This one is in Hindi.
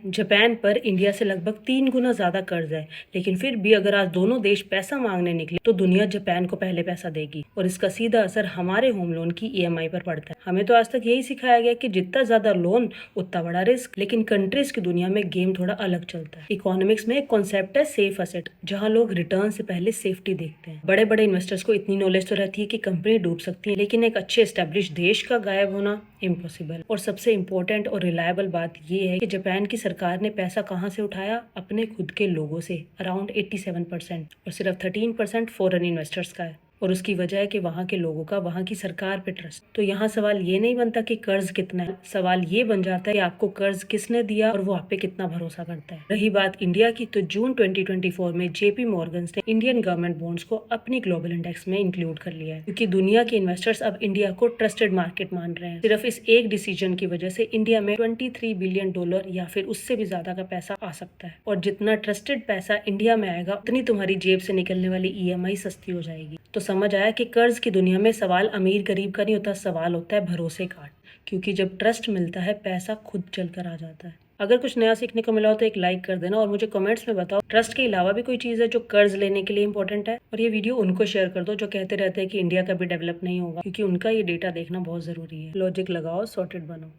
जापान पर इंडिया से लगभग 3 गुना ज्यादा कर्ज है, लेकिन फिर भी अगर आज दोनों देश पैसा मांगने निकले तो दुनिया जापान को पहले पैसा देगी और इसका सीधा असर हमारे होम लोन की ईएमआई पर पड़ता है। हमें तो आज तक यही सिखाया गया कि जितना ज्यादा लोन उतना बड़ा रिस्क, लेकिन कंट्रीज की दुनिया में गेम थोड़ा अलग चलता है। इकोनॉमिक्स में एक कॉन्सेप्ट है सेफ असेट, जहाँ लोग रिटर्न से पहले सेफ्टी देखते हैं। बड़े बड़े इन्वेस्टर्स को इतनी नॉलेज तो रहती है कि कंपनी डूब सकती है, लेकिन एक अच्छे एस्टेब्लिश देश का गायब होना इम्पॉसिबल। और सबसे इम्पोर्टेंट और रिलायबल बात यह है कि जापान की सरकार ने पैसा कहाँ से उठाया? अपने खुद के लोगों से, अराउंड 87%, और सिर्फ 13% फॉरेन इन्वेस्टर्स का है। और उसकी वजह है कि वहाँ के लोगों का वहाँ की सरकार पे ट्रस्ट। तो यहाँ सवाल ये नहीं बनता कि कर्ज कितना है, सवाल ये बन जाता है कि आपको कर्ज किसने दिया और वो आप पे कितना भरोसा करता है। रही बात इंडिया की, तो जून 2024 में जेपी मॉर्गन्स ने इंडियन गवर्नमेंट बॉन्ड्स को अपनी ग्लोबल इंडेक्स में इंक्लूड कर लिया है, क्योंकि दुनिया के इन्वेस्टर्स अब इंडिया को ट्रस्टेड मार्केट मान रहे हैं। सिर्फ इस एक डिसीजन की वजह से इंडिया में $23 बिलियन या फिर उससे भी ज्यादा का पैसा आ सकता है। और जितना ट्रस्टेड पैसा इंडिया में आएगा, उतनी तुम्हारी जेब से निकलने वाली ईएमआई सस्ती हो जाएगी। तो समझ आया कि कर्ज की दुनिया में सवाल अमीर गरीब का नहीं होता, सवाल होता है भरोसे का। क्योंकि जब ट्रस्ट मिलता है, पैसा खुद चल कर आ जाता है। अगर कुछ नया सीखने को मिला हो तो एक लाइक कर देना और मुझे कमेंट्स में बताओ, ट्रस्ट के अलावा भी कोई चीज़ है जो कर्ज लेने के लिए इंपॉर्टेंट है। और ये वीडियो उनको शेयर कर दो जो कहते रहते हैं कि इंडिया कभी डेवलप नहीं होगा, क्योंकि उनका ये डेटा देखना बहुत जरूरी है। लॉजिक लगाओ, सॉर्टेड बनो।